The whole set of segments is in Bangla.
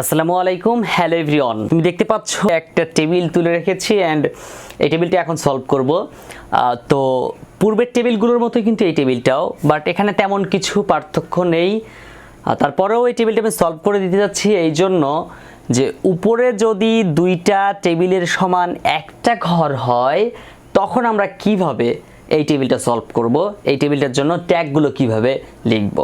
আসসালামু আলাইকুম, হ্যালো এভরিওয়ান। তুমি দেখতে পাচ্ছ একটা টেবিল তুলে রেখেছি অ্যান্ড এই টেবিলটা এখন সলভ করব। তো পূর্বের টেবিলগুলোর মতো কিন্তু এই টেবিলটাও, বাট এখানে তেমন কিছু পার্থক্য নেই। তারপরেও এই টেবিলটা আমি সলভ করে দিতে যাচ্ছি এই জন্য যে উপরে যদি দুইটা টেবিলের সমান একটা ঘর হয় তখন আমরা কিভাবে এই টেবিলটা সলভ করব, এই টেবিলটার জন্য ট্যাগগুলো কিভাবে লিখব।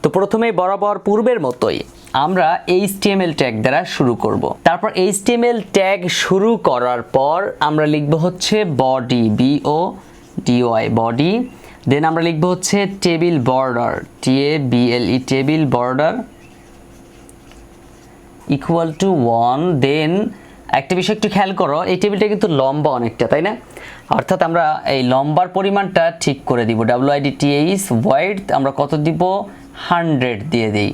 তো প্রথমে বরাবর পূর্বের মতোই আমরা HTML ট্যাগ দ্বারা শুরু করব। তারপর HTML ট্যাগ শুরু করার পর আমরা লিখব হচ্ছে বডি, BODY বডি। দেন আমরা লিখব হচ্ছে table border, TABLE table border equal to 1। দেন একটা বিষয় একটু খেয়াল করো, এই টেবিলটা কিন্তু লম্বা অনেকটা, তাই না? অর্থাৎ আমরা এই লম্বার পরিমাণটা ঠিক করে দিব। WIDTH ওয়াইড আমরা কত দিব? 100 দিয়ে দিই।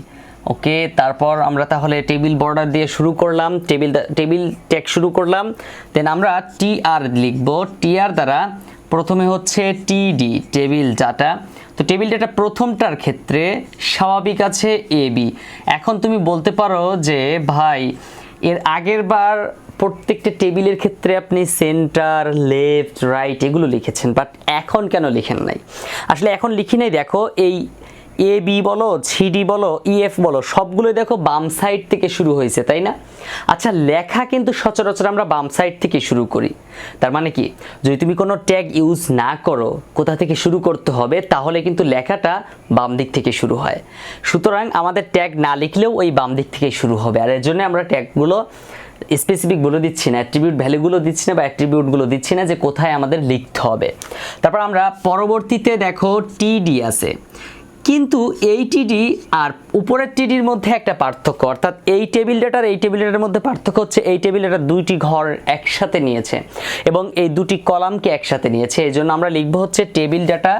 ওকে, তারপর আমরা তাহলে টেবিল বর্ডার দিয়ে শুরু করলাম, টেবিল ট্যাগ শুরু করলাম। দেন আমরা TR লিখব। TR দ্বারা প্রথমে হচ্ছে TD টেবিল ডাটা। তো টেবিল ডাটা প্রথমটার ক্ষেত্রে স্বাভাবিক আছে AB। এখন তুমি বলতে পারো যে ভাই এর আগের বার প্রত্যেকটা টেবিলের ক্ষেত্রে আপনি সেন্টার, লেফট, রাইট এগুলো লিখেছেন, বাট এখন কেন লিখেন নাই? আসলে এখন লিখি নাই, দেখো এই AB বলো, CD বলো, EF বলো সবগুলো দেখো বাম সাইড থেকে শুরু হয়েছে, তাই না? আচ্ছা, লেখা কিন্তু সচরাচর আমরা বাম সাইড থেকে শুরু করি। তার মানে কি, যদি তুমি কোনো ট্যাগ ইউজ না করো, কোথা থেকে শুরু করতে হবে, তাহলে কিন্তু লেখাটা বাম দিক থেকে শুরু হয়। সুতরাং আমাদের ট্যাগ না লিখলেও ওই বাম দিক থেকে শুরু হবে। আর এর জন্য আমরা ট্যাগগুলো স্পেসিফিক বলে দিচ্ছি না, অ্যাট্রিবিউট ভ্যালুগুলো দিচ্ছি না বা অ্যাট্রিবিউটগুলো দিচ্ছি না যে কোথায় আমাদের লিখতে হবে। তারপর আমরা পরবর্তীতে দেখো TD আছে, কিন্তু এই TD আর উপরের TDর মধ্যে একটা পার্থক্য, অর্থাৎ এই টেবিল ডাটার এই টেবিল ডাটার মধ্যে পার্থক্য হচ্ছে এই টেবিল ডাটা দুইটি ঘর একসাথে নিয়েছে এবং এই দুটি কলামকে একসাথে নিয়েছে। এই জন্য আমরা লিখব হচ্ছে টেবিল ডাটা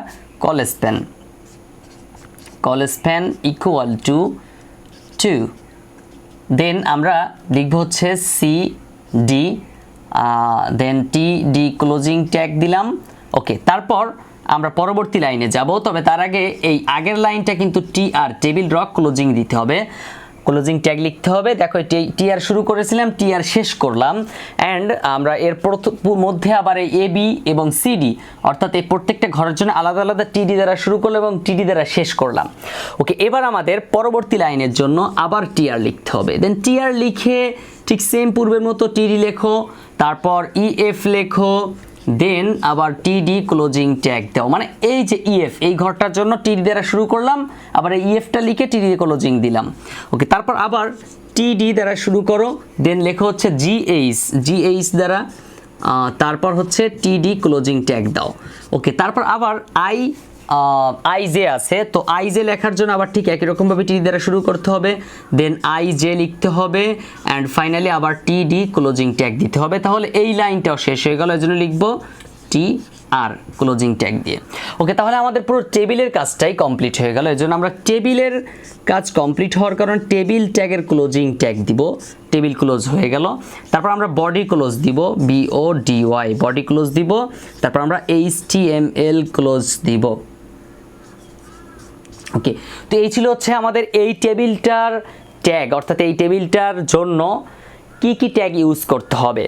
কলস্প্যান ইকুয়াল টু 2। দেন আমরা লিখব হচ্ছে CD, দেন TD ক্লোজিং ট্যাগ দিলাম। ওকে, তারপর আমরা পরবর্তী লাইনে যাব, তবে তার আগে এই আগের লাইনটা কিন্তু TR টেবিল রক ক্লোজিং দিতে হবে, ক্লোজিং ট্যাগ লিখতে হবে। দেখো TR শুরু করেছিলাম, TR শেষ করলাম অ্যান্ড আমরা এর মধ্যে আবার এই AB এবং CD অর্থাৎ এই প্রত্যেকটা ঘরের জন্য আলাদা আলাদা TD দ্বারা শুরু করলাম এবং TD দ্বারা শেষ করলাম। ওকে, এবার আমাদের পরবর্তী লাইনের জন্য আবার TR লিখতে হবে। দেন TR লিখে ঠিক সেম পূর্বের মতো TD লেখো, তারপর EF লেখো, দেন আবার TD ক্লোজিং ট্যাগ দাও। মানে এই যে EF এই ঘরটার জন্য TD দ্বারা শুরু করলাম, আবার এই EFটা লিখে TD ক্লোজিং দিলাম। ওকে, তারপর আবার TD দ্বারা শুরু করো, দেন লেখো হচ্ছে GH দ্বারা, তারপর হচ্ছে TD ক্লোজিং ট্যাগ দাও। ওকে, তারপর আবার IJ আছে, তো IJ লেখার জন্য আবার ঠিক একই রকমভাবে TD দ্বারা শুরু করতে হবে, দেন IJ লিখতে হবে অ্যান্ড ফাইনালি আবার TD ক্লোজিং ট্যাগ দিতে হবে। তাহলে এই লাইনটাও শেষ হয়ে গেল, এই জন্য লিখবো TR ক্লোজিং ট্যাগ দিয়ে। ওকে, তাহলে আমাদের পুরো টেবিলের কাজটাই কমপ্লিট হয়ে গেল। এই জন্য আমরা টেবিলের কাজ কমপ্লিট হওয়ার কারণে টেবিল ট্যাগের ক্লোজিং ট্যাগ দিব, টেবিল ক্লোজ হয়ে গেল। তারপর আমরা বডি ক্লোজ দিব, BODY বডি ক্লোজ দিব। তারপর আমরা HTML ক্লোজ দিব। ওকে, তো এই ছিল হচ্ছে আমাদের এই টেবিলটার ট্যাগ, অর্থাৎ এই টেবিলটার জন্য কি কি ট্যাগ ইউজ করতে হবে।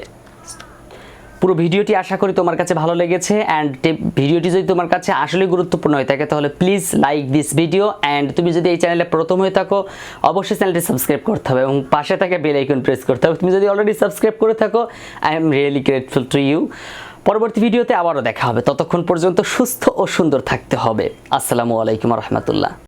পুরো ভিডিওটি আশা করি তোমার কাছে ভালো লেগেছে অ্যান্ড ভিডিওটি যদি তোমার কাছে আসলে গুরুত্বপূর্ণ হয়ে থাকে তাহলে please like this video and তুমি যদি এই চ্যানেলে প্রথম হয়ে থাকো অবশ্যই চ্যানেলটি সাবস্ক্রাইব করতে হবে এবং পাশে থাকা বেল আইকন প্রেস করতে হবে। তুমি যদি অলরেডি সাবস্ক্রাইব করে থাকো, I am really grateful to you. পরবর্তী ভিডিওতে আবারও দেখা হবে, ততক্ষণ পর্যন্ত সুস্থ ও সুন্দর থাকতে হবে। আসসালামু আলাইকুম রহমতুল্লাহ।